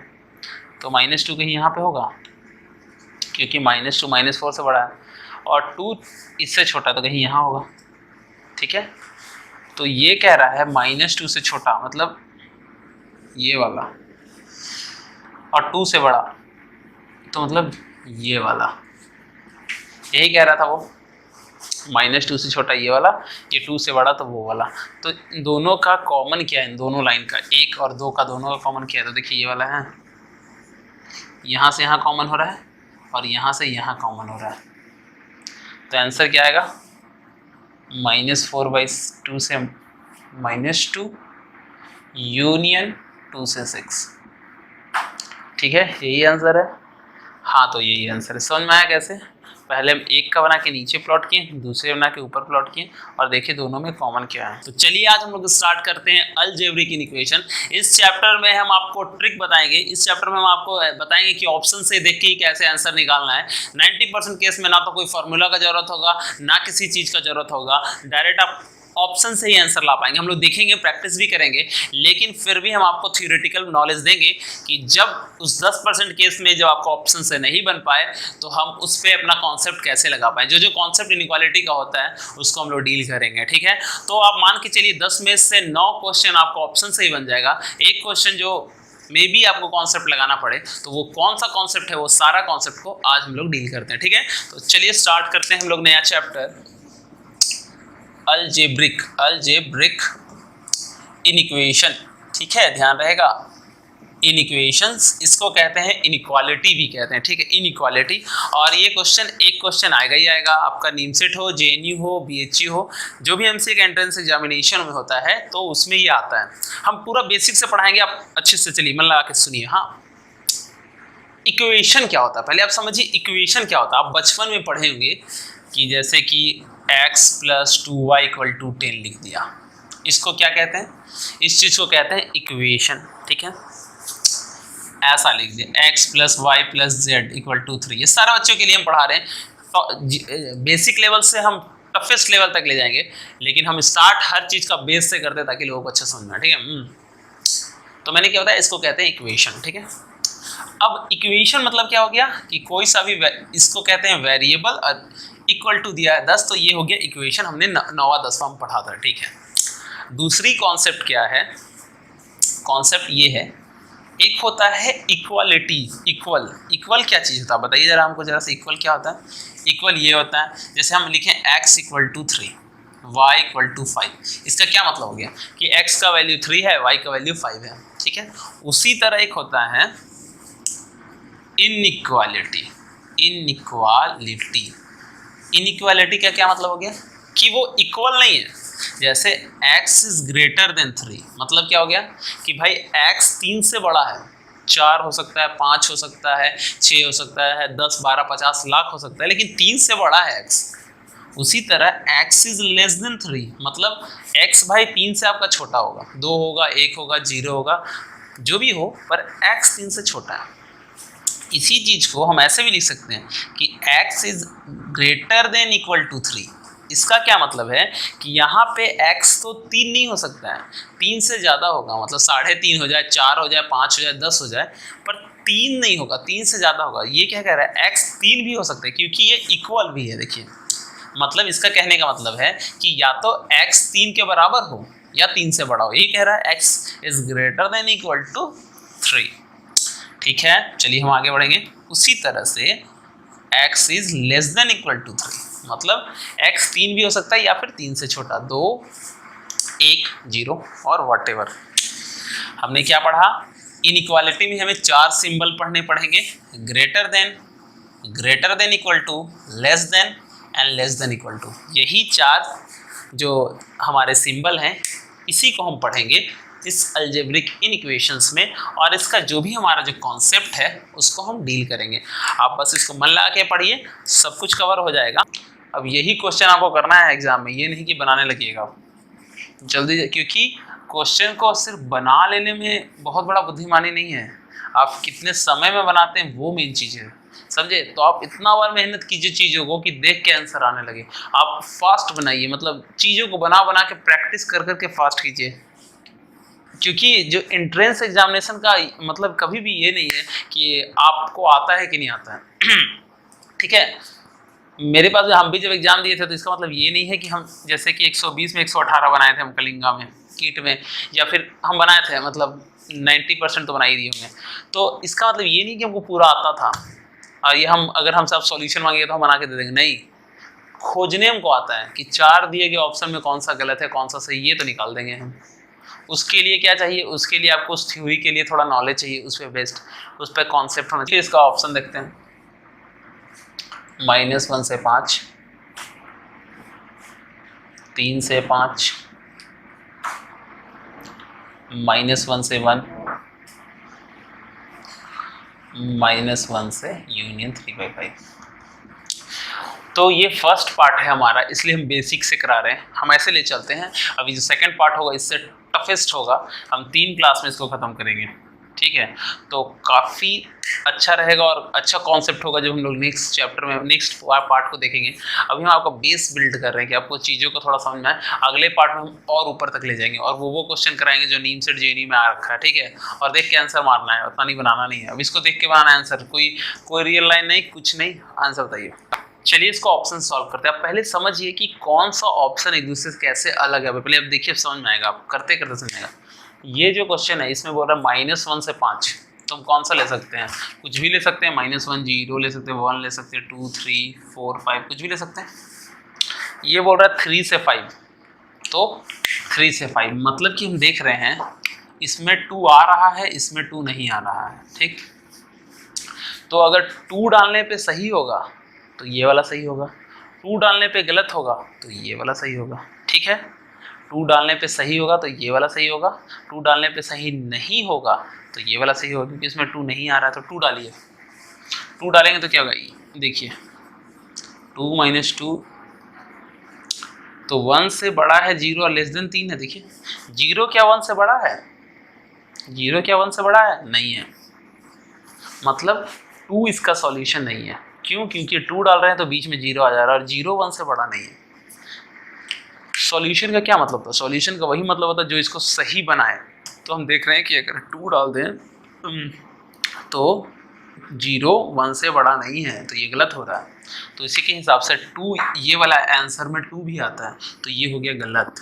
तो -2 कहीं यहाँ पे होगा, क्योंकि -2 -4 से बड़ा है, और 2 इससे छोटा तो कहीं यहाँ होगा, ठीक है। तो ये कह रहा है -2 से छोटा मतलब ये वाला, और 2 से बड़ा तो मतलब ये वाला, यही कह रहा था वो। -2 से छोटा ये वाला, ये 2 से बड़ा तो वो वाला। तो इन दोनों का कॉमन क्या है, इन दोनों लाइन का 1 और 2 का दोनों का कॉमन क्या है, तो देखिए ये वाला है, यहाँ से यहाँ कॉमन हो रहा है और यहाँ से यहाँ कॉमन हो रहा है। तो आंसर क्या आएगा, -4/2 से -2 यूनियन 2 से 6, ठीक है, यही आंसर है। हाँ, तो यही आंसर है। समझ में आया कैसे, पहले हम एक का बना के नीचे प्लॉट किए, दूसरे बना के ऊपर प्लॉट किए, और देखिए दोनों में कॉमन क्या है। तो चलिए आज हम लोग स्टार्ट करते हैं अलजेब्रिक इक्वेशन। इस चैप्टर में हम आपको ट्रिक बताएंगे, इस चैप्टर में हम आपको बताएंगे कि ऑप्शन से देख के ही कैसे आंसर निकालना है। 90% केस में ना तो कोई फॉर्मूला का जरूरत होगा, ना किसी चीज का जरूरत होगा, डायरेक्ट आप ऑप्शन से ही आंसर ला पाएंगे। हम लोग देखेंगे, प्रैक्टिस भी करेंगे, लेकिन फिर भी हम आपको थ्योरेटिकल नॉलेज देंगे कि जब उस 10% केस में जब आपको ऑप्शन से नहीं बन पाए तो हम उस पर अपना कॉन्सेप्ट कैसे लगा पाए। जो कॉन्सेप्ट इनइक्वालिटी का होता है उसको हम लोग डील करेंगे, ठीक है। तो आप मान के चलिए 10 में से 9 क्वेश्चन आपको ऑप्शन से ही बन जाएगा। एक क्वेश्चन जो मे भी आपको कॉन्सेप्ट लगाना पड़े, तो वो कौन सा कॉन्सेप्ट है, वो सारा कॉन्सेप्ट को आज हम लोग डील करते हैं, ठीक है। तो चलिए स्टार्ट करते हैं हम लोग नया चैप्टर, अलजेब्रिक इनइक्वेशन, ठीक है, ध्यान रहेगा। इनइक्वेशंस इसको कहते हैं, इनइक्वालिटी भी कहते हैं, ठीक है, इनइक्वालिटी। और ये एक क्वेश्चन आएगा ही आएगा, आपका नीमसेट हो, जेएनयू हो, बीएचयू हो, जो भी एमसीए का एंट्रेंस एग्जामिनेशन में होता है तो उसमें ये आता है। हम पूरा बेसिक से पढ़ाएंगे, आप अच्छे से चलिए मन लगा के सुनिए। हाँ, इक्वेशन क्या होता है पहले आप समझिए, इक्वेशन क्या होता है। आप बचपन में पढ़े होंगे कि जैसे कि x + 2y = 10 लिख दिया, इसको क्या कहते हैं, इस चीज को कहते हैं इक्वेशन, ठीक है। ऐसा लिख दिया x + y + z = 3, ये सारे बच्चों के लिए हम पढ़ा रहे हैं। तो बेसिक लेवल से हम टफेस्ट लेवल तक ले जाएंगे, लेकिन हम स्टार्ट हर चीज का बेस से करते हैं ताकि लोगों को अच्छा समझ में, ठीक है। तो मैंने क्या बताया, इसको कहते हैं इक्वेशन, ठीक है। अब इक्वेशन मतलब क्या हो गया कि कोई सा भी, इसको कहते हैं वेरिएबल, और इक्वल टू दिया है 10, तो ये हो गया इक्वेशन, हमने 9वां 10वां में पढ़ा था, ठीक है। दूसरी कॉन्सेप्ट क्या है, कॉन्सेप्ट ये है, एक होता है इक्वालिटी। इक्वल क्या चीज़ होता है बताइए जरा हमको, जरा से इक्वल क्या होता है। इक्वल ये होता है जैसे हम लिखें x equal to 3, y equal to 5, इसका क्या मतलब हो गया कि x का वैल्यू 3 है, y का वैल्यू 5 है, ठीक है। उसी तरह एक होता है इनइक्वालिटी। इनइक्वालिटी का क्या मतलब हो गया कि वो इक्वल नहीं है। जैसे x इज ग्रेटर देन 3, मतलब क्या हो गया कि भाई x 3 से बड़ा है, 4 हो सकता है, 5 हो सकता है, 6 हो सकता है, 10, 12, 50 लाख हो सकता है, लेकिन 3 से बड़ा है x। उसी तरह x इज लेस देन 3, मतलब x भाई 3 से आपका छोटा होगा, 2 होगा, 1 होगा, 0 होगा, जो भी हो, पर x 3 से छोटा है। इसी चीज को हम ऐसे भी लिख सकते हैं कि x is greater than equal to 3। इसका क्या मतलब है कि यहाँ पे x तो 3 नहीं हो सकता है, 3 से ज़्यादा होगा, मतलब 3.5 हो जाए, 4 हो जाए, 5 हो जाए, 10 हो जाए, पर 3 नहीं होगा, 3 से ज़्यादा होगा। ये क्या कह रहा है, x 3 भी हो सकता है क्योंकि ये इक्वल भी है। देखिए मतलब इसका कहने का मतलब है कि या तो x 3 के बराबर हो या 3 से बड़ा हो। ये कह रहा है x is greater than equal to 3, ठीक है। चलिए हम आगे बढ़ेंगे। उसी तरह से x is less than equal to 3, मतलब x 3 भी हो सकता है या फिर 3 से छोटा, 2, 1, 0 और व्हाटएवर। हमने क्या पढ़ा, इनइक्वालिटी में हमें 4 सिंबल पढ़ने पड़ेंगे, greater than equal to, less than and less than equal to. यही 4 जो हमारे सिंबल हैं, इसी को हम पढ़ेंगे इस अलजेब्रिक इनइक्वेशंस में, और इसका जो भी हमारा जो कॉन्सेप्ट है उसको हम डील करेंगे। आप बस इसको मन लगा के पढ़िए, सब कुछ कवर हो जाएगा। अब यही क्वेश्चन आपको करना है एग्जाम में, ये नहीं कि बनाने लगिएगा जल्दी, क्योंकि क्वेश्चन को सिर्फ बना लेने में बहुत बड़ा बुद्धिमानी नहीं है, आप कितने समय में बनाते हैं वो मेन चीज़ है, समझे। तो आप इतना बार मेहनत कीजिए चीज़ों को कि देख के आंसर आने लगे। आप फास्ट बनाइए, मतलब चीज़ों को बना बना के प्रैक्टिस कर करके फास्ट कीजिए, क्योंकि जो एंट्रेंस एग्जामिनेशन का मतलब कभी भी ये नहीं है कि आपको आता है कि नहीं आता है ठीक है। मेरे पास हम भी जब एग्जाम दिए थे तो इसका मतलब ये नहीं है कि हम जैसे कि 120 में 118 बनाए थे हम कलिंगा में, कीट में, या फिर हम बनाए थे मतलब 90% तो बना ही दिए होंगे। तो इसका मतलब ये नहीं कि हमको पूरा आता था और ये हम अगर हमसे आप सॉल्यूशन मांगेंगे तो हम बना के दे देंगे, नहीं। खोजने हमको आता है कि 4 दिए गए ऑप्शन में कौन सा गलत है, कौन सा सही, ये तो निकाल देंगे हम। उसके लिए क्या चाहिए, उसके लिए आपको उस थ्योरी के लिए थोड़ा नॉलेज चाहिए, उस पर बेस्ड, उस पर कॉन्सेप्ट होना चाहिए। इसका ऑप्शन देखते हैं, -1 से 5, 3 से 5, -1 से 1, -1 से यूनियन 3/5। तो ये फर्स्ट पार्ट है हमारा, इसलिए हम बेसिक से करा रहे हैं, हम ऐसे ले चलते हैं। अभी जो सेकंड पार्ट होगा इससे टफेस्ट होगा, हम 3 क्लास में इसको ख़त्म करेंगे, ठीक है। तो काफ़ी अच्छा रहेगा और अच्छा कॉन्सेप्ट होगा जब हम लोग नेक्स्ट चैप्टर में नेक्स्ट पार्ट को देखेंगे। अभी हम आपका बेस बिल्ड कर रहे हैं कि आपको चीज़ों को थोड़ा समझ में आए, अगले पार्ट में हम और ऊपर तक ले जाएंगे और वो क्वेश्चन कराएंगे जो नीम सेट जेईई में आ रखा है, ठीक है। और देख के आंसर मारना है, उतना नहीं बनाना नहीं है। अब इसको देख के बनाना है आंसर, कोई रियल लाइन नहीं, कुछ नहीं, आंसर बताइए। चलिए इसको ऑप्शन सॉल्व करते हैं। आप पहले समझिए कि कौन सा ऑप्शन एक दूसरे से कैसे अलग है, पहले अब देखिए समझ में आएगा, आप करते करते समझ आएगा। ये जो क्वेश्चन है इसमें बोल रहा है -1 से 5, तो हम कौन सा ले सकते हैं, कुछ भी ले सकते हैं, -1, 0 ले सकते हैं, 1 ले सकते हैं, 2, 3, 4, 5, कुछ भी ले सकते हैं। ये बोल रहा है 3 से 5, तो 3 से 5 मतलब कि हम देख रहे हैं इसमें 2 आ रहा है, इसमें 2 नहीं आ रहा है, ठीक। तो अगर 2 डालने पे सही होगा तो ये वाला सही होगा, 2 डालने पे गलत होगा तो ये वाला सही होगा, ठीक है। 2 डालने पे सही होगा तो ये वाला सही होगा, 2 डालने पे सही नहीं होगा तो ये वाला सही होगा, क्योंकि इसमें 2 नहीं आ रहा है तो 2 डालिए। 2 डालेंगे तो क्या होगा, देखिए 2 - 2 तो 1 से बड़ा है 0 और लेस देन 3 है। देखिए 0 क्या 1 से बड़ा है, 0 क्या 1 से बड़ा है, नहीं है, मतलब 2 इसका सॉल्यूशन नहीं है। क्यों, क्योंकि 2 डाल रहे हैं तो बीच में 0 आ जा रहा है और 0 1 से बड़ा नहीं है। सॉल्यूशन का क्या मतलब था, सॉल्यूशन का वही मतलब होता है जो इसको सही बनाए। तो हम देख रहे हैं कि अगर 2 डाल दें तो 0 1 से बड़ा नहीं है, तो ये गलत हो रहा है। तो इसी के हिसाब से 2, ये वाला आंसर में 2 भी आता है, तो ये हो गया गलत।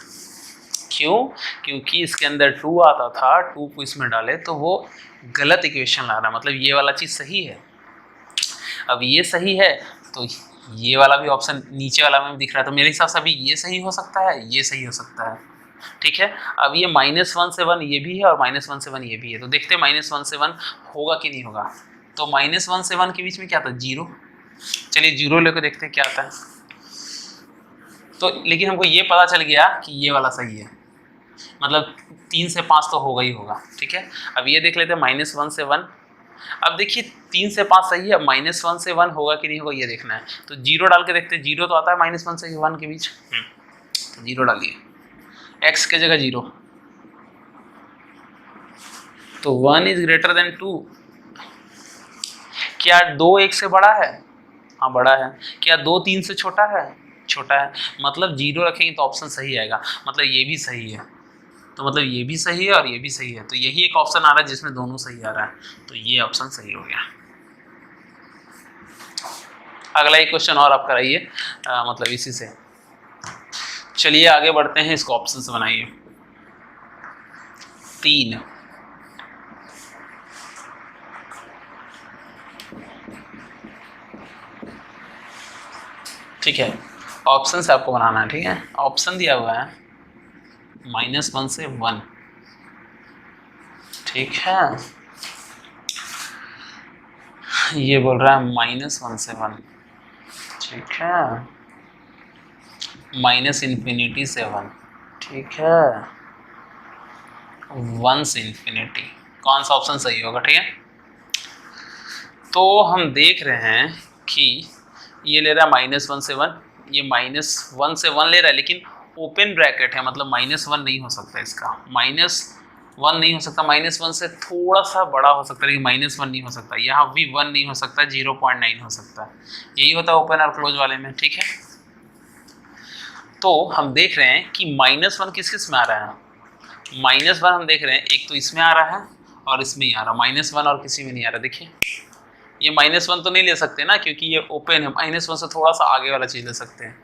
क्यों? क्योंकि इसके अंदर 2 आता था, 2 को इसमें डाले तो वो गलत इक्वेशन ला रहा है, मतलब ये वाला चीज़ सही है। अब ये सही है तो ये वाला भी ऑप्शन नीचे वाला में दिख रहा है, तो मेरे हिसाब से अभी ये सही हो सकता है, ये सही हो सकता है। ठीक है, अब ये -1 से 1 ये भी है और -1 से 1 ये भी है, तो देखते हैं -1 से 1 होगा कि नहीं होगा। तो -1 से 1 के बीच में क्या था? 0। चलिए 0 लेकर देखते हैं क्या आता है। तो लेकिन हमको ये पता चल गया कि ये वाला सही है, मतलब 3 से 5 तो होगा ही होगा। ठीक है, अब ये देख लेते हैं -1 से 1। अब देखिए 3 से 5 सही है, -1 से 1 होगा कि नहीं होगा ये देखना है, तो 0 डाल के देखते हैं। 0 तो आता है -1 से 1 के बीच, तो 0 डालिए, x के जगह 0, तो 1 इज ग्रेटर देन 2। क्या 2 1 से बड़ा है? हाँ बड़ा है। क्या 2 3 से छोटा है? छोटा है। मतलब 0 रखेंगे तो ऑप्शन सही आएगा, मतलब ये भी सही है, तो मतलब ये भी सही है और ये भी सही है, तो यही एक ऑप्शन आ रहा है जिसमें दोनों सही आ रहा है, तो ये ऑप्शन सही हो गया। अगला एक क्वेश्चन और आप कराइए, मतलब इसी से। चलिए आगे बढ़ते हैं, इसको ऑप्शन से बनाइए। 3, ठीक है, ऑप्शन से आपको बनाना है। ठीक है, ऑप्शन दिया हुआ है -1 से 1। ठीक है, ये बोल रहा है -1 से 1। ठीक है, -∞ से 1। ठीक है, 1 से ∞। कौन सा ऑप्शन सही होगा? ठीक है, तो हम देख रहे हैं कि ये ले रहा है -1 से 1, ये -1 से 1 ले रहा है, लेकिन ओपन ब्रैकेट है, मतलब -1 नहीं हो सकता, इसका -1 नहीं हो सकता, -1 से थोड़ा सा बड़ा हो सकता है, लेकिन -1 नहीं हो सकता। यहाँ भी 1 नहीं हो सकता, 0.9 हो सकता है, यही होता है ओपन और क्लोज वाले में। ठीक है, तो हम देख रहे हैं कि -1 किस किस में आ रहा है। -1 हम देख रहे हैं, एक तो इसमें आ रहा है और इसमें ही आ रहा है, -1 और किसी में नहीं आ रहा। देखिए ये -1 तो नहीं ले सकते ना, क्योंकि ये ओपन है, -1 से थोड़ा सा आगे वाला चीज़ ले सकते हैं,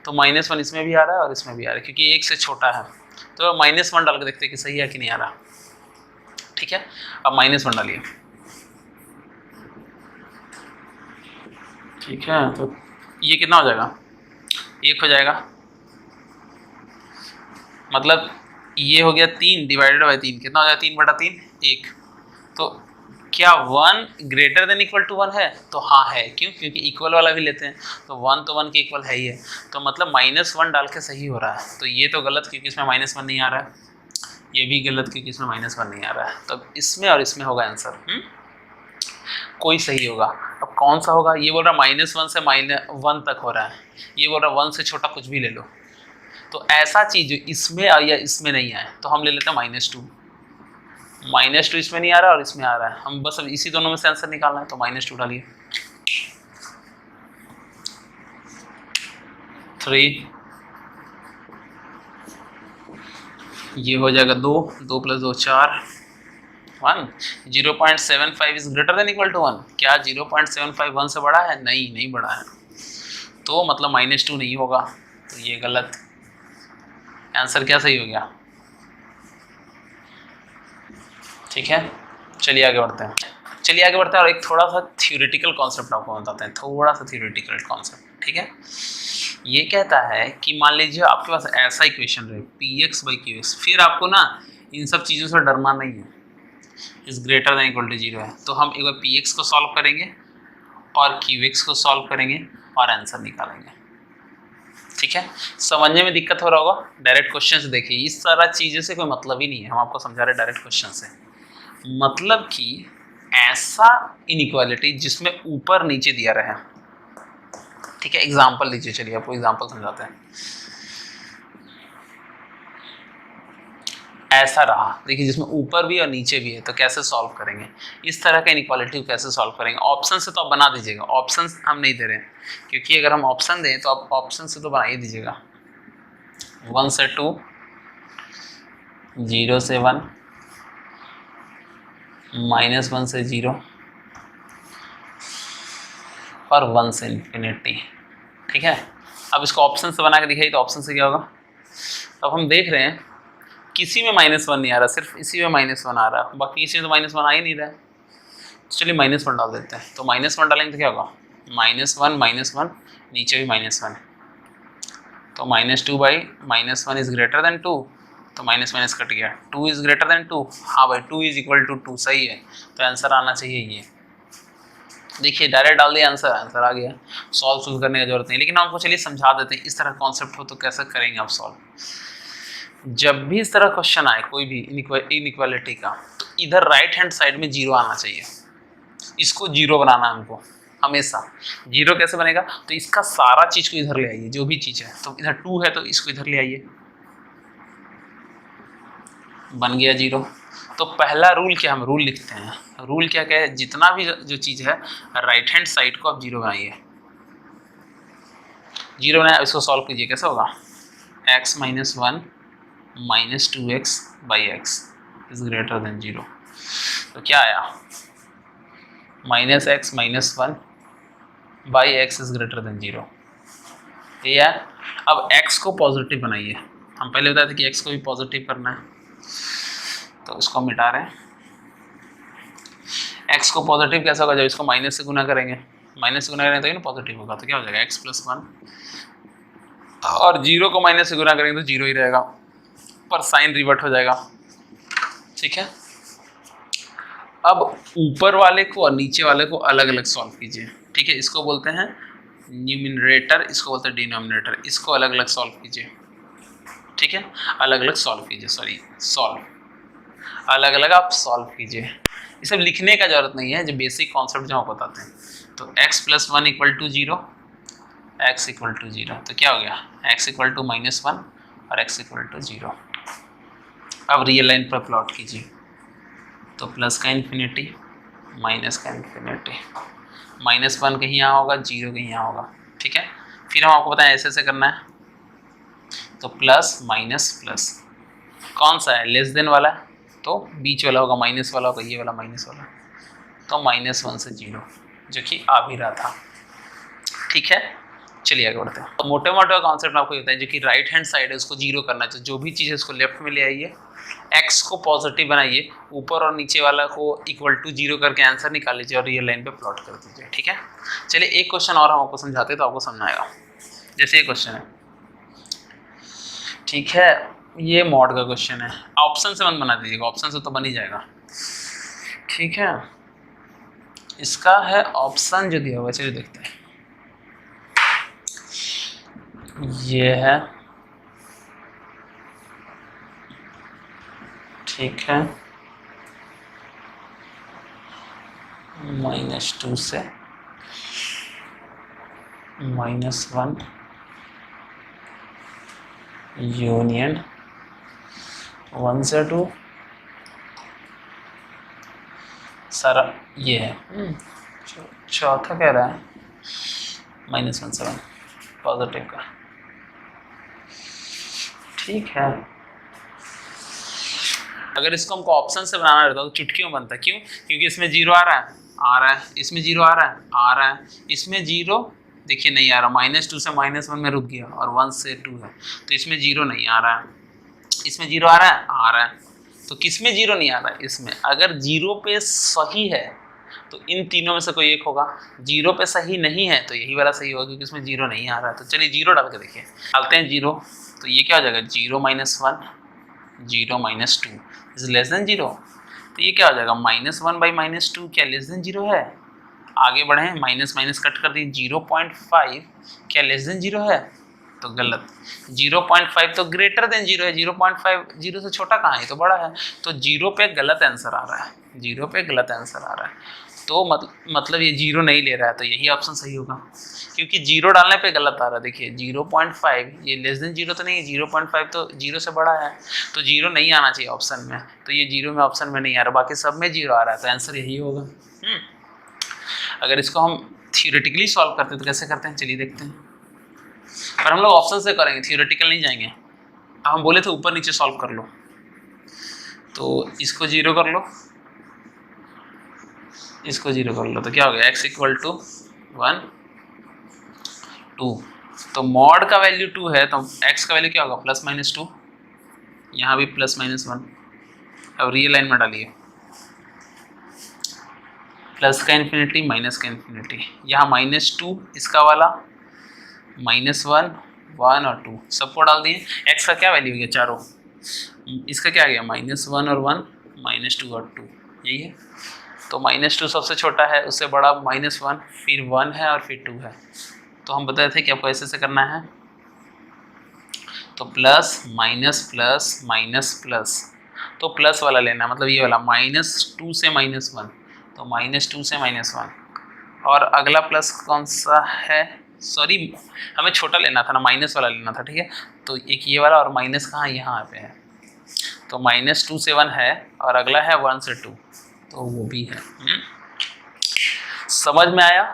तो -1 इसमें भी आ रहा है और इसमें भी आ रहा है, क्योंकि 1 से छोटा है, तो -1 डाल के देखते हैं कि सही है कि नहीं आ रहा। ठीक है, अब -1 डालिए। ठीक है, तो ये कितना हो जाएगा? 1 हो जाएगा, मतलब ये हो गया 3 डिवाइडेड बाई 3, कितना हो जाएगा? 3/3, 1। तो क्या 1 ग्रेटर देन इक्वल टू 1 है? तो हाँ है। क्यों? क्योंकि इक्वल वाला भी लेते हैं, तो 1 तो 1 के इक्वल है ही है, तो मतलब -1 डाल के सही हो रहा है। तो ये तो गलत, क्योंकि इसमें -1 नहीं आ रहा है, ये भी गलत क्योंकि इसमें -1 नहीं आ रहा है, तो इसमें और इसमें होगा आंसर। कोई सही होगा। अब कौन सा होगा? ये बोल रहा -1 से -1 तक हो रहा है, ये बोल रहा 1 से छोटा कुछ भी ले लो, तो ऐसा चीज़ जो इसमें या इसमें नहीं आए तो हम ले लेते हैं -2। -2 इसमें नहीं आ रहा और इसमें आ रहा है, हम बस अब इसी दोनों में से आंसर निकालना है, तो -2 डालिए। 3, ये हो जाएगा 2, 2 + 2 4, 1। 0.75 is greater than equal to 1। क्या 0.75 1 से बड़ा है? नहीं, नहीं बड़ा है, तो मतलब -2 नहीं होगा, तो ये गलत। आंसर क्या सही हो गया? ठीक है, चलिए आगे बढ़ते हैं। चलिए आगे बढ़ते हैं और एक थोड़ा सा थ्योरेटिकल कॉन्सेप्ट आपको बताते हैं, थोड़ा सा थ्योरेटिकल कॉन्सेप्ट। ठीक है, ये कहता है कि मान लीजिए आपके पास ऐसा इक्वेशन रहे px/qx, फिर आपको ना इन सब चीज़ों से डरना नहीं है, is greater than equal to 0 है, तो हम एक बार px को सॉल्व करेंगे और qx को सॉल्व करेंगे और आंसर निकालेंगे। ठीक है, समझने में दिक्कत हो रहा होगा, डायरेक्ट क्वेश्चन से देखिए, इस सारा चीज़ों से कोई मतलब ही नहीं है, हम आपको समझा रहे हैं डायरेक्ट क्वेश्चन से। मतलब कि ऐसा इनइक्वालिटी जिसमें ऊपर नीचे दिया रहे। ठीक है, एग्जांपल लीजिए, चलिए आपको एग्जांपल समझाते हैं। ऐसा रहा, देखिए जिसमें ऊपर भी और नीचे भी है, तो कैसे सॉल्व करेंगे इस तरह का इनइक्वालिटी को? कैसे सॉल्व करेंगे? ऑप्शन से तो आप बना दीजिएगा, ऑप्शन हम नहीं दे रहे हैं, क्योंकि अगर हम ऑप्शन दें तो आप ऑप्शन से तो बना ही दीजिएगा। 1 से 2, 0 से 1, -1 से 0, और 1 से इन्फिनिटी। ठीक है, अब इसको ऑप्शन से बना के दिखाइए, तो ऑप्शन से क्या होगा? अब हम देख रहे हैं किसी में -1 नहीं आ रहा, सिर्फ इसी में -1 आ रहा है, बाकी किसी में तो -1 आ ही नहीं रहा है। तो चलिए -1 डाल देते हैं। तो -1 डालेंगे तो क्या होगा? -1 नीचे भी -1, तो -2 बाई -1 इज ग्रेटर देन 2, तो माइनस माइनस कट गया। 2 इज ग्रेटर देन 2, हाँ भाई 2 इज इक्वल टू 2 सही है, तो आंसर आना चाहिए ये। देखिए डायरेक्ट डाल दिया आंसर, आंसर आ गया, सॉल्व करने की जरूरत नहीं। लेकिन आपको चलिए समझा देते हैं, इस तरह कॉन्सेप्ट हो तो कैसे करेंगे आप सॉल्व। जब भी इस तरह क्वेश्चन आए कोई भी इनइक्वालिटी का, तो इधर राइट हैंड साइड में 0 आना चाहिए, इसको 0 बनाना है हमको हमेशा। 0 कैसे बनेगा? तो इसका सारा चीज को इधर ले आइए, जो भी चीज है, तो इधर 2 है तो इसको इधर ले आइए, बन गया 0। तो पहला रूल क्या, हम रूल लिखते हैं, रूल क्या क्या है? जितना भी जो चीज है राइट हैंड साइड को आप 0 बनाइए। 0 बनाया, इसको सॉल्व कीजिए, कैसे होगा? x - 1 - 2x by x is greater then 0। तो क्या आया? -x - 1 by x is greater then 0। ये है। अब x को पॉजिटिव बनाइए, हम पहले बताए थे कि x को भी पॉजिटिव करना है, तो इसको मिटा रहे हैं। x को पॉजिटिव कैसा होगा? जब इसको माइनस से गुना करेंगे, माइनस से गुना करेंगे तो ये ना पॉजिटिव होगा, तो क्या हो जाएगा? x + 1, और 0 को माइनस से गुना करेंगे तो 0 ही रहेगा, पर साइन रिवर्ट हो जाएगा। ठीक है, अब ऊपर वाले को और नीचे वाले को अलग अलग सॉल्व कीजिए। ठीक है, इसको बोलते हैं न्यूमिनरेटर, इसको बोलते हैं डिनोमिनेटर, इसको अलग अलग सॉल्व कीजिए। ठीक है, अलग अलग सॉल्व कीजिए, सॉरी सॉल्व, अलग अलग आप सॉल्व कीजिए। ये सब लिखने का जरूरत नहीं है, जो बेसिक कॉन्सेप्ट जो आप बताते हैं। तो x + 1 = 0, x = 0, तो क्या हो गया? x = -1 और x = 0। अब रियल लाइन पर प्लॉट कीजिए, तो प्लस का इन्फिनिटी, माइनस का इन्फिनिटी, -1 कहीं यहाँ होगा, 0 कहीं यहाँ होगा। ठीक है, फिर हम आपको बताएं ऐसे ऐसे करना है, तो प्लस माइनस प्लस, कौन सा है? लेस देन वाला है, तो बीच वाला होगा, माइनस वाला होगा, ये वाला माइनस वाला, तो -1 से 0, जो कि आ भी रहा था। ठीक है, चलिए आगे बढ़ते हैं। तो मोटे मोटे कॉन्सेप्ट आपको ये बताएं, जो कि राइट हैंड साइड है उसको 0 करना चाहिए, जो भी चीज़ है उसको लेफ्ट में ले आइए, x को पॉजिटिव बनाइए, ऊपर और नीचे वाला को = 0 करके आंसर निकाल लीजिए और रियल लाइन पे प्लॉट कर दीजिए। ठीक है, चलिए एक क्वेश्चन और हम आपको समझाते हैं तो आपको समझ आएगा। जैसे ये क्वेश्चन है, ठीक है, ये मॉड का क्वेश्चन है, ऑप्शन से मत बना दीजिएगा, ऑप्शन से तो बन ही जाएगा। ठीक है, इसका है ऑप्शन जो दिया हुआ, चलिए देखते हैं। ये है, ठीक है, -2 से -1 यूनियन 1 से 2 सारा ये है। चौथा कह रहा है -1 से 1 पॉजिटिव का। ठीक है, अगर इसको हमको ऑप्शन से बनाना रहता तो चुटकियों बनता। क्यों? क्योंकि इसमें 0 आ रहा है, इसमें 0 आ रहा है, इसमें 0 देखिए नहीं आ रहा, -2 से -1 में रुक गया, और 1 से 2 है, तो इसमें 0 नहीं आ रहा है, इसमें 0 आ रहा है, तो किस में 0 नहीं आ रहा है? इसमें। अगर 0 पे सही है तो इन तीनों में से कोई एक होगा, 0 पे सही नहीं है तो यही वाला सही होगा, क्योंकि इसमें 0 नहीं आ रहा है। तो चलिए 0 डाल के देखिए, डालते हैं 0, तो ये क्या हो जाएगा? 0 - 1 0 - 2 इज लेस देन 0, तो ये क्या हो जाएगा? -1 / -2 क्या लेस देन 0 है? आगे बढ़े, माइनस माइनस कट कर दी, 0.5 क्या लेस देन 0 है? तो गलत, 0.5 तो ग्रेटर देन 0 है, 0.5 0 से छोटा कहाँ है? तो बड़ा है, तो 0 पे गलत आंसर आ रहा है, 0 पे गलत आंसर आ रहा है। तो मतलब ये 0 नहीं ले रहा है, तो यही ऑप्शन सही होगा, क्योंकि 0 डालने पे गलत आ रहा है। देखिए 0.5 ये लेस देन 0 तो नहीं है, 0.5 तो 0 से बड़ा है, तो 0 नहीं आना चाहिए ऑप्शन में, तो ये 0 में ऑप्शन में नहीं आ रहा, बाकी सब में 0 आ रहा है, तो आंसर यही होगा। अगर इसको हम थियोरेटिकली सॉल्व करते हैं तो कैसे करते हैं, चलिए देखते हैं। पर हम लोग ऑप्शन से करेंगे, थियोरेटिकल नहीं जाएंगे। अब हम बोले थे ऊपर नीचे सॉल्व कर लो, तो इसको 0 कर लो, इसको 0 कर लो, तो क्या हो गया? x = 1 2, तो मॉड का वैल्यू 2 है तो x का वैल्यू क्या होगा प्लस माइनस 2, यहाँ भी प्लस माइनस 1। अब रियल लाइन में डालिए, प्लस का इन्फिनिटी माइनस का इन्फिनिटी, यहाँ -2 इसका वाला -1 1 और 2 सबको डाल दिए। x का क्या वैल्यू हो गया चारों, इसका क्या आ गया -1 और 1 -2 और 2, यही है। तो -2 सबसे छोटा है, उससे बड़ा -1, फिर 1 है और फिर 2 है। तो हम बताए थे कि आपको ऐसे से करना है, तो plus minus plus minus plus, तो प्लस वाला लेना है, मतलब ये वाला -2 से -1, तो -2 से -1। और अगला प्लस कौन सा है, सॉरी हमें छोटा लेना था ना, माइनस वाला लेना था, ठीक है। तो एक ये वाला, और माइनस कहाँ यहाँ पे है, तो -2 से 1 है और अगला है 1 से 2, तो वो भी है। समझ में आया।